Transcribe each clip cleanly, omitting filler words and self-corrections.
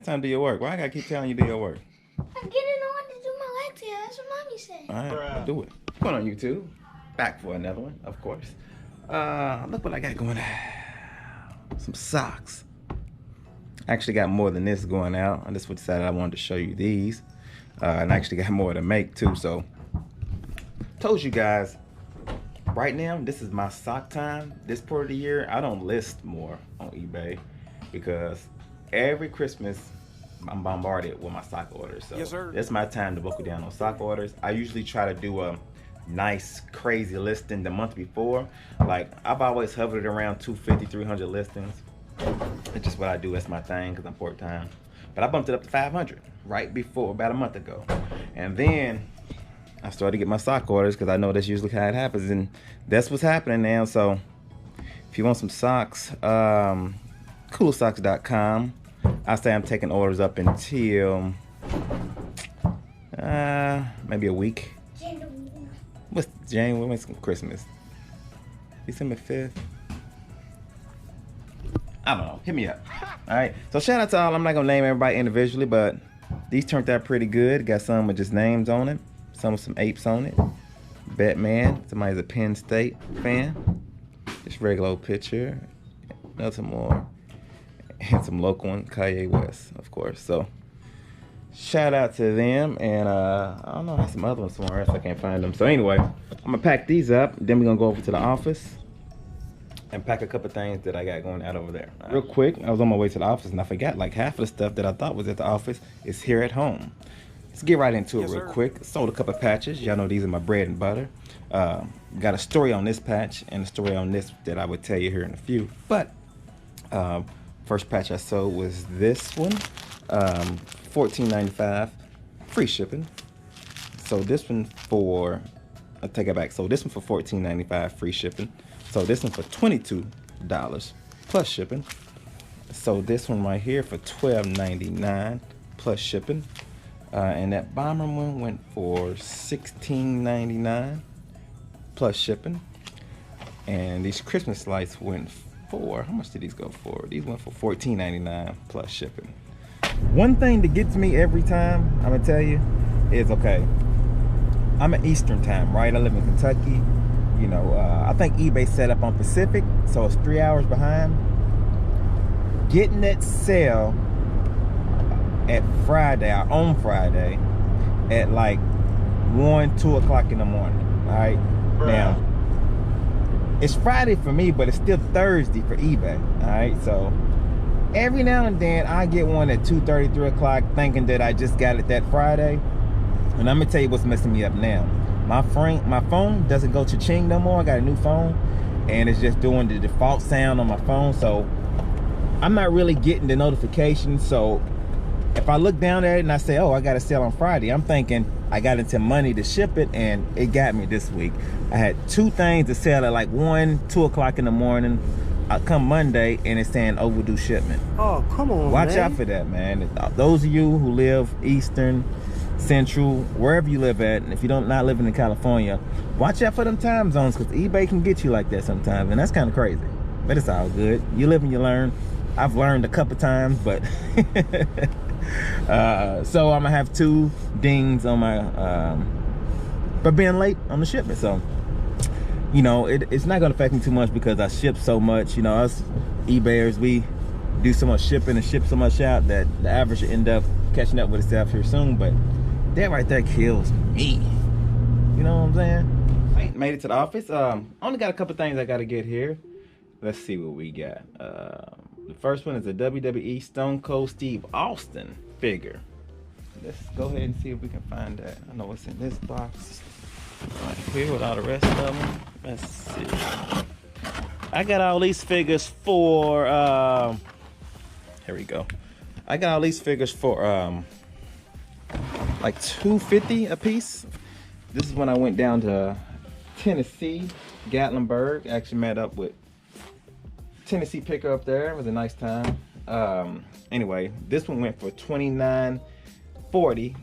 time to do your work. Why I gotta keep telling you to do your work? I'm getting on to do my light here. That's what mommy said. All right, I'll do it. What's going on, YouTube? Back for another one, of course. Look what I got going on. Some socks. I actually got more than this going out. I just decided I wanted to show you these. And I actually got more to make too. So, told you guys, right now, this is my sock time. This part of the year, I don't list more on eBay because every Christmas, I'm bombarded with my sock orders. So yes, sir. It's my time to buckle down on sock orders. I usually try to do a nice, crazy listing the month before. Like, I've always hovered around 250, 300 listings. It's just what I do. That's my thing because I'm part-time. But I bumped it up to 500 right before, about a month ago. And then I started to get my sock orders because I know that's usually how it happens. And that's what's happening now. So if you want some socks, coolersocks.com. I say I'm taking orders up until maybe a week. What's January? When's Christmas? December 5th? I don't know. Hit me up. All right. So shout out to all. I'm not gonna name everybody individually, but these turned out pretty good. Got some with just names on it. Some with some apes on it. Batman. Somebody's a Penn State fan. Just regular old picture. Nothing more. And some local one, Kanye West, of course. So shout out to them. And I don't know, I have some other ones somewhere else. I can't find them. So anyway, I'm gonna pack these up. Then we're gonna go over to the office and pack a couple things that I got going out over there. Real quick, I was on my way to the office and I forgot like half of the stuff that I thought was at the office is here at home. Let's get right into it real quick. Sold a couple patches. Y'all know these are my bread and butter. Got a story on this patch and a story on this that I would tell you here in a few. But first patch I sold was this one, $14.95, free shipping. So this one for, I'll take it back. So this one for $14.95, free shipping. So this one for $22 plus shipping. So this one right here for $12.99 plus shipping. And that bomber one went for $16.99 plus shipping. And these Christmas lights went for, how much did these go for? These went for $14.99 plus shipping. One thing that gets me every time, I'm gonna tell you, is okay, I'm at Eastern time, right? I live in Kentucky. You know, I think eBay set up on Pacific, so it's 3 hours behind. Getting that sale at Friday, or on Friday, at like 1, 2 o'clock in the morning, all right? Now, it's Friday for me, but it's still Thursday for eBay, all right? So every now and then I get one at 2:30, 3 o'clock thinking that I just got it that Friday. And I'm gonna tell you what's messing me up now. My phone doesn't go cha-ching no more. I got a new phone and it's just doing the default sound on my phone. So I'm not really getting the notifications. So if I look down at it and I say, oh, I got a sale on Friday, I'm thinking I got until Monday to ship it, and it got me this week. I had 2 things to sell at like 1, 2 o'clock in the morning. I come Monday and it's saying overdue shipment. Oh, come on, Watch out for that, man. Those of you who live Eastern, Central, wherever you live at, and if you don't not living in California, watch out for them time zones because eBay can get you like that sometimes, and that's kind of crazy. But it's all good. You live and you learn. I've learned a couple times, but so I'm gonna have 2 dings on my for being late on the shipment. So you know, it's not gonna affect me too much because I ship so much. You know, us eBayers, we do so much shipping and ship so much out that the average will end up catching up with itself here soon. But that right there kills me. You know what I'm saying? I made it to the office. Only got a couple things I gotta get here. Let's see what we got. The first one is a WWE Stone Cold Steve Austin figure. Let's go ahead and see if we can find that. I know what's in this box right here with all the rest of them. Let's see. I got all these figures for here we go. I got all these figures for like $2.50 a piece. This is when I went down to Tennessee, Gatlinburg. Actually met up with Tennessee picker up there. It was a nice time. Anyway, this one went for $29.40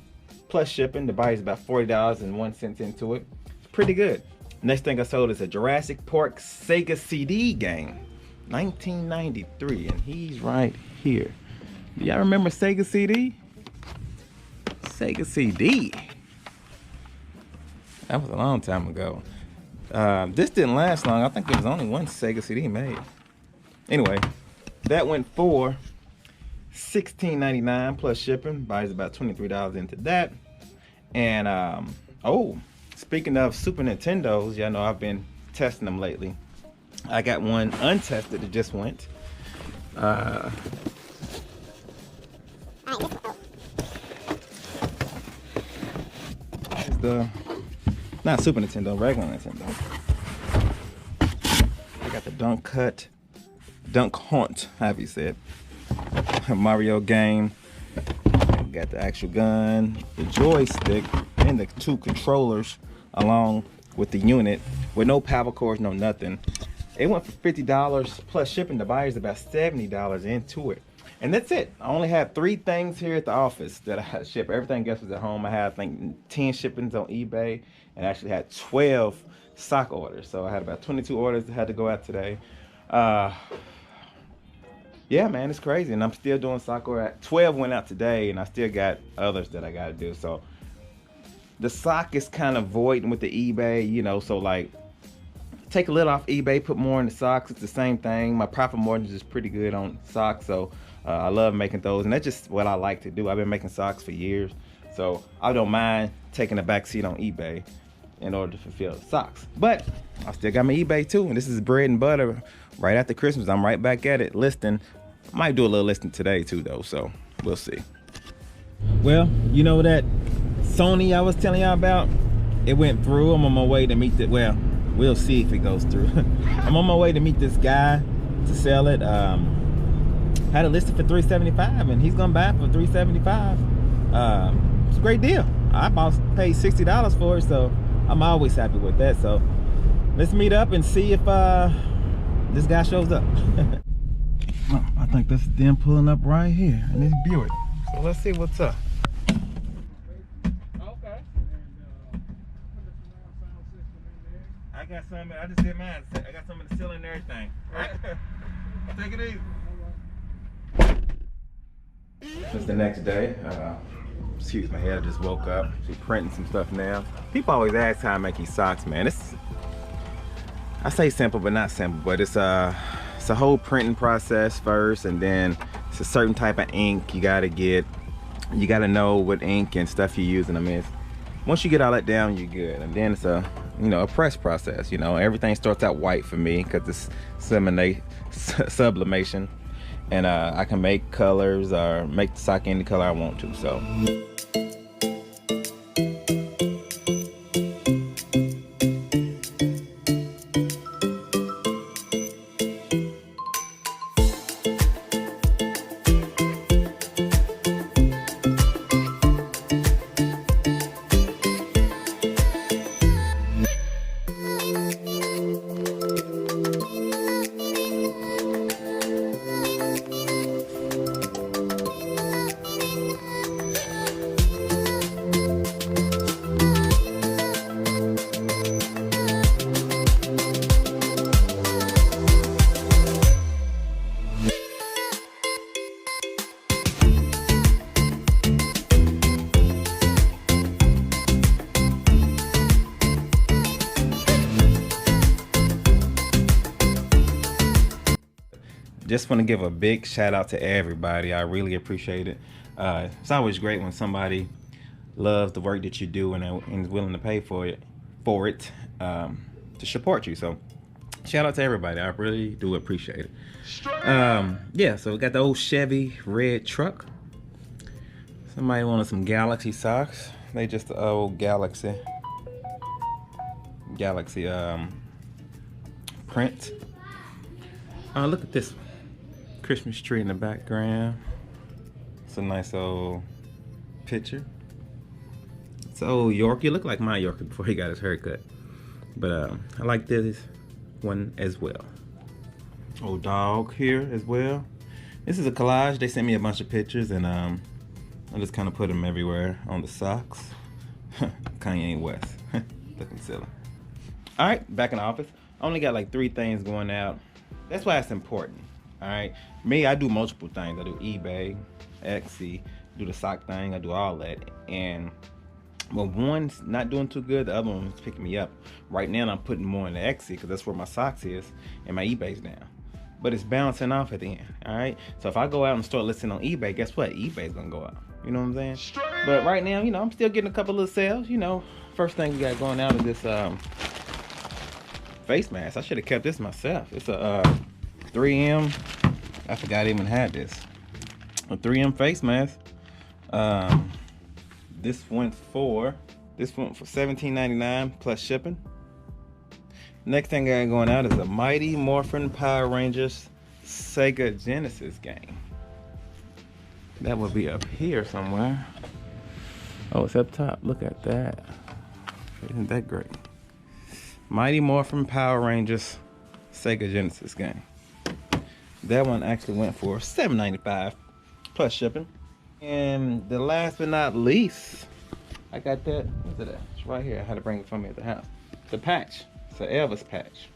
plus shipping. The body's about $40.01 into it. It's pretty good. Next thing I sold is a Jurassic Park Sega CD game, 1993, and he's right here. Do y'all remember Sega CD? Sega CD. That was a long time ago. This didn't last long. I think there was only one Sega CD made. Anyway, that went for $16.99 plus shipping. Buys about $23 into that. And oh, speaking of Super Nintendos, y'all know I've been testing them lately. I got one untested that just went. It's the not Super Nintendo, regular Nintendo. I got the Dunk Hunt, however you said. Mario game. Got the actual gun, the joystick, and the 2 controllers along with the unit with no power cords, no nothing. It went for $50 plus shipping. The buyer's about $70 into it. And that's it. I only had 3 things here at the office that I had to ship. Everything else was at home. I had, I think, 10 shippings on eBay and actually had 12 sock orders. So I had about 22 orders that had to go out today. Yeah, man, it's crazy. And I'm still doing sock orders. 12 went out today and I still got others that I got to do. So the sock is kind of void with the eBay, you know, so like take a little off eBay, put more in the socks. It's the same thing. My profit margins is pretty good on socks, so I love making those, and that's just what I like to do. I've been making socks for years, so I don't mind taking a back seat on eBay in order to fulfill socks. But I still got my eBay too, and this is bread and butter. Right after Christmas, I'm right back at it listing. I might do a little listing today too, though, so we'll see. Well, you know that Sony I was telling y'all about? It went through. I'm on my way to meet the, well, we'll see if it goes through. I'm on my way to meet this guy to sell it. Had it listed for $375 and he's gonna buy it for $375. It's a great deal. I paid $60 for it, so I'm always happy with that. So let's meet up and see if this guy shows up. Well, I think that's them pulling up right here in this Buick. So let's see what's up. Okay. I got some. I just did mine. I got some in the ceiling and everything. Right? Take it easy. It's the next day. Excuse my hair, I just woke up. She's printing some stuff now. People always ask how I make these socks, man. I say simple, but not simple. But it's a whole printing process first, and then it's a certain type of ink you gotta get. You gotta know what ink and stuff you're using. I mean, once you get all that down, you're good. And then it's a press process. You know, everything starts out white for me because it's sublimation. And I can make colors or make the sock any color I want to, so. Just want to give a big shout out to everybody. I really appreciate it. It's always great when somebody loves the work that you do and is willing to pay for it to support you. So shout out to everybody. I really do appreciate it. Yeah, so we got the old Chevy red truck. Somebody wanted some Galaxy socks. They just the old Galaxy print. Look at this one. Christmas tree in the background. It's a nice old picture. It's old Yorkie. Looked like my Yorkie before he got his haircut. But I like this one as well. Old dog here as well. This is a collage. They sent me a bunch of pictures and I just kind of put them everywhere on the socks. Kanye West. Looking silly. All right, back in the office. I only got like 3 things going out. That's why it's important. All right, me, I do multiple things. I do eBay, Etsy, do the sock thing, I do all that. And when one's not doing too good, the other one's picking me up. Right now I'm putting more into Etsy because that's where my socks is and my eBay's down. But it's balancing off at the end, all right? So if I go out and start listing on eBay, guess what? eBay's gonna go out, you know what I'm saying? But right now, you know, I'm still getting a couple of sales, you know. First thing we got going out is this face mask. I should have kept this myself. It's a 3M, I forgot I even had this. A 3M face mask. This went for $17.99 plus shipping. Next thing I got going out is a Mighty Morphin Power Rangers Sega Genesis game. That will be up here somewhere. Oh, it's up top. Look at that. Isn't that great? Mighty Morphin Power Rangers Sega Genesis game. That one actually went for $7.95 plus shipping. And the last but not least, I got that. What's it at? It's right here. I had to bring it from me at the house. The patch. It's an Elvis patch.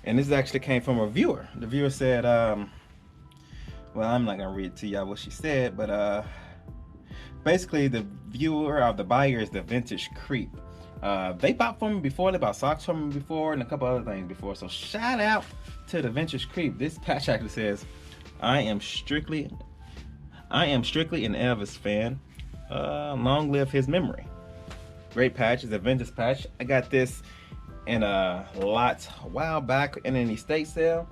And this actually came from a viewer. The viewer said, well, I'm not gonna read to y'all what she said, but basically the viewer or the buyer is the Vintage Creep. They bought from me before, they bought socks from me before, and a couple other things before. So shout out to the Vintage Creep. This patch actually says, I am strictly an Elvis fan. Long live his memory. Great patch. It's a vintage patch. I got this in a lot a while back in an estate sale,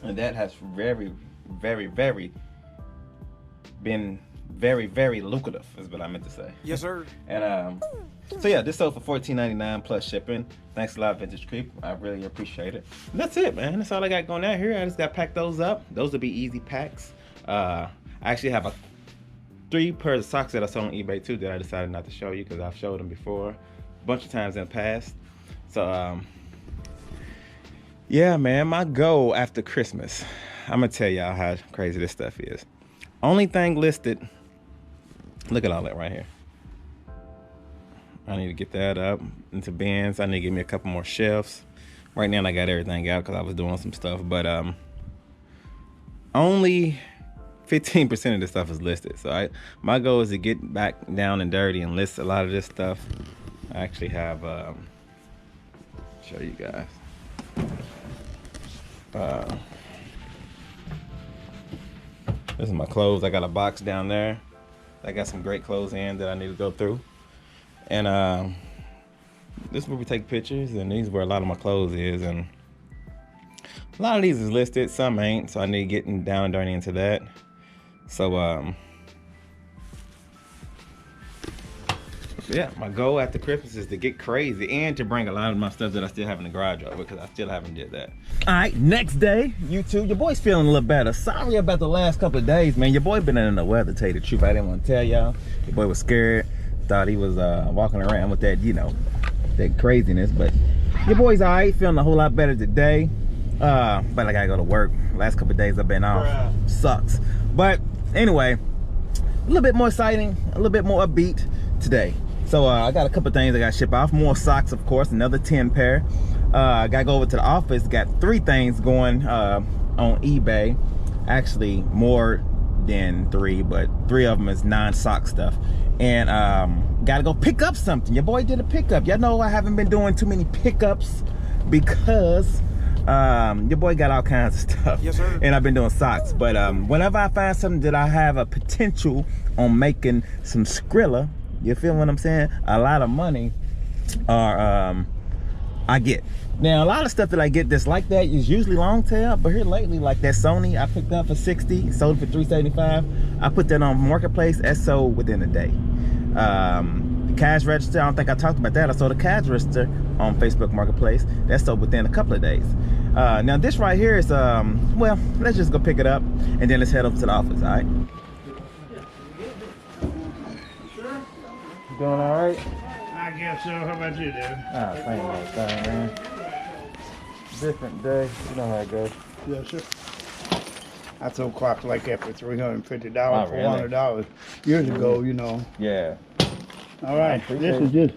and that has been very lucrative, is what I meant to say. Yes, sir. And so yeah, this sold for $14.99 plus shipping. Thanks a lot, Vintage Creep. I really appreciate it. And that's it, man. That's all I got going out here. I just got to pack those up. Those will be easy packs. I actually have 3 pairs of socks that I saw on eBay too that I decided not to show you because I've showed them before a bunch of times in the past. So yeah, man, my goal after Christmas, I'm gonna tell y'all how crazy this stuff is. Only thing listed, look at all that right here. I need to get that up into bins. I need to give me a couple more shelves. Right now I got everything out because I was doing some stuff, but only 15% of this stuff is listed. So my goal is to get back down and dirty and list a lot of this stuff. I actually have show you guys. This is my clothes. I got a box down there. I got some great clothes in that I need to go through. And this is where we take pictures, and these is where a lot of my clothes is. And a lot of these is listed, some ain't, so I need to get down and dirty into that. So yeah, my goal after Christmas is to get crazy and to bring a lot of my stuff that I still have in the garage over because I still haven't did that. All right, next day, YouTube, your boy's feeling a little better. Sorry about the last couple of days, man. Your boy been in the weather, to tell you the truth. I didn't want to tell y'all. Your boy was scared. Thought he was walking around with that, you know, that craziness. But your boy's all right, feeling a whole lot better today. But I gotta go to work. Last couple of days I've been off. Sucks. But anyway, a little bit more exciting, a little bit more upbeat today. So I got a couple things I got to ship off. More socks, of course, another 10 pair. I got to go over to the office. Got 3 things going on eBay. Actually, more than 3, but 3 of them is non-sock stuff. And got to go pick up something. Your boy did a pickup. Y'all know I haven't been doing too many pickups because your boy got all kinds of stuff. Yes, sir. And I've been doing socks. But whenever I find something that I have a potential on making some Skrilla, you feel what I'm saying? A lot of money I get. Now, a lot of stuff that I get that's like that is usually long tail, but here lately, like that Sony I picked up for $60, sold it for $375. I put that on Marketplace, that sold within a day. The cash register, I don't think I talked about that. I sold a cash register on Facebook Marketplace. That sold within a couple of days. Now this right here is, well, let's just go pick it up and then let's head over to the office, all right? Doing all right? I guess so. How about you, dude? Ah, same old thing, man. Different day. You know how it goes. Yes, sir. I sold clocks like that for $350, really? $400 years ago, you know. Yeah. All right. This is just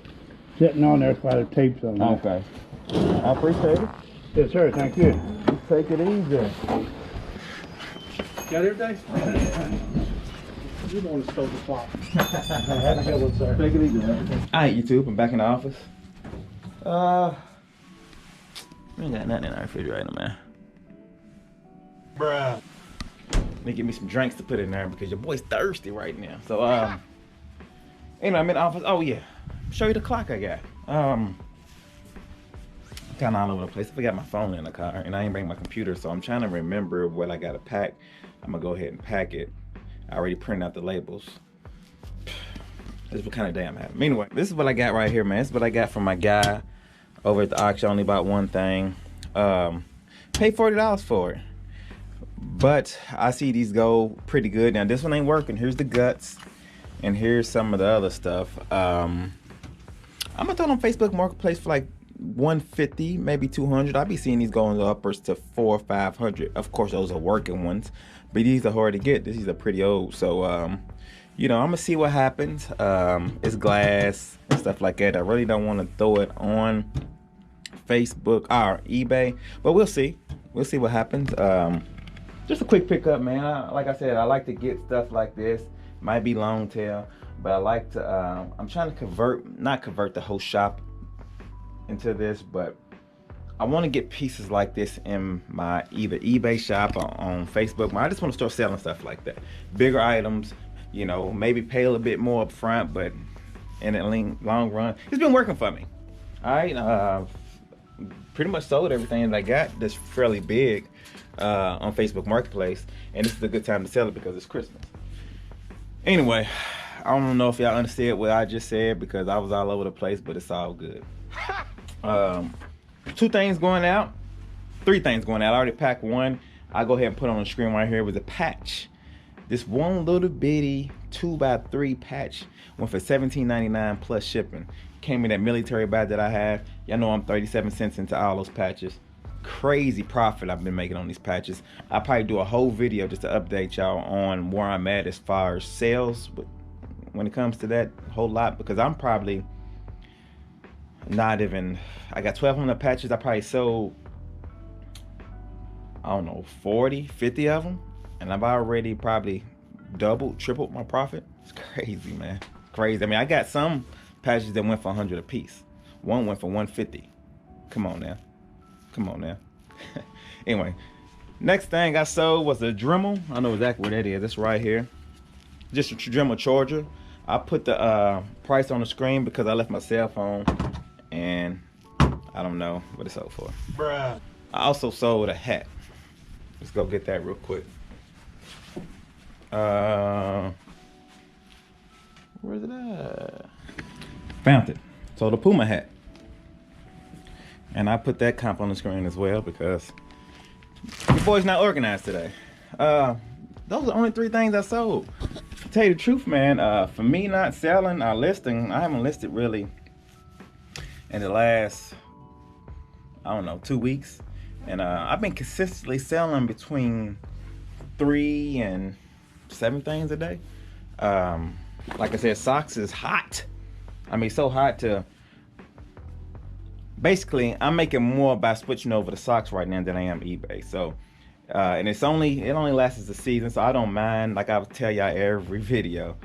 sitting on there while the tape's on there. Okay. I appreciate it. Yes, sir. Thank you. You take it easy. Got everything? You're the one that stole the clock. Have a good one, sir. Take it easy, man. Alright, YouTube, I'm back in the office. We ain't got nothing in our refrigerator, man. Bruh. Let me get me some drinks to put in there because your boy's thirsty right now. So, anyway, I'm in the office. Oh, yeah. Show you the clock I got. Kind of all over the place. I forgot my phone in the car and I ain't bring my computer, so I'm trying to remember what I gotta pack. I'm gonna go ahead and pack it. I already printed out the labels. This is what kind of day I'm having. Anyway, this is what I got right here, man. This is what I got from my guy over at the auction. Only bought one thing. Paid $40 for it. But I see these go pretty good. Now this one ain't working. Here's the guts. And here's some of the other stuff. I'm gonna throw it on Facebook Marketplace for like $150, maybe $200. I'll be seeing these going upwards to $400 or $500. Of course, those are working ones, but these are hard to get. These are pretty old, so you know, I'm gonna see what happens. It's glass and stuff like that. I really don't want to throw it on Facebook or eBay, but we'll see. We'll see what happens. Just a quick pickup, man. Like I said, I like to get stuff like this. Might be long tail, but I like to. I'm trying to not convert the whole shop into this, but I want to get pieces like this in my either eBay shop or on Facebook. I just want to start selling stuff like that, bigger items, you know, maybe pay a little bit more up front, but in the long run, it's been working for me. All right, pretty much sold everything that I got that's fairly big on Facebook Marketplace, and this is a good time to sell it because it's Christmas. Anyway, I don't know if y'all understood what I just said because I was all over the place, but it's all good. 2 things going out, 3 things going out. I already packed one. I'll go ahead and put on the screen right here. It was a patch. This one little bitty 2x3 patch went for $17.99 plus shipping. Came in that military bag that I have. Y'all know I'm 37 cents into all those patches. Crazy profit I've been making on these patches. I'll probably do a whole video just to update y'all on where I'm at as far as sales, but when it comes to that whole lot, because I'm probably not even, I got 1,200 patches. I probably sold, I don't know, 40, 50 of them, and I've already probably doubled, tripled my profit. It's crazy, man. Crazy. I mean, I got some patches that went for 100 a piece. One went for 150. Come on now. Come on now. Anyway, next thing I sold was a Dremel. I know exactly where that is. It's right here. Just a Dremel charger. I put the price on the screen because I left my cell phone, and I don't know what it sold for. Bruh. I also sold a hat. Let's go get that real quick. Where's it at? Found it. So the Puma hat. And I put that comp on the screen as well because your boy's not organized today. Those are the only 3 things I sold. To tell you the truth, man, for me not selling or listing, I haven't listed really in the last, I don't know, 2 weeks. And I've been consistently selling between 3 and 7 things a day. Like I said, socks is hot. I mean, so hot to, basically, I'm making more by switching over to socks right now than I am eBay. So, and it only lasts a season, so I don't mind. Like I would tell y'all every video,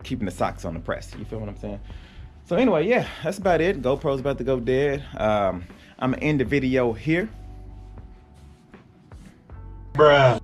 keeping the socks on the press. You feel what I'm saying? So anyway, yeah, that's about it. GoPro's about to go dead. I'm gonna end the video here. Bruh.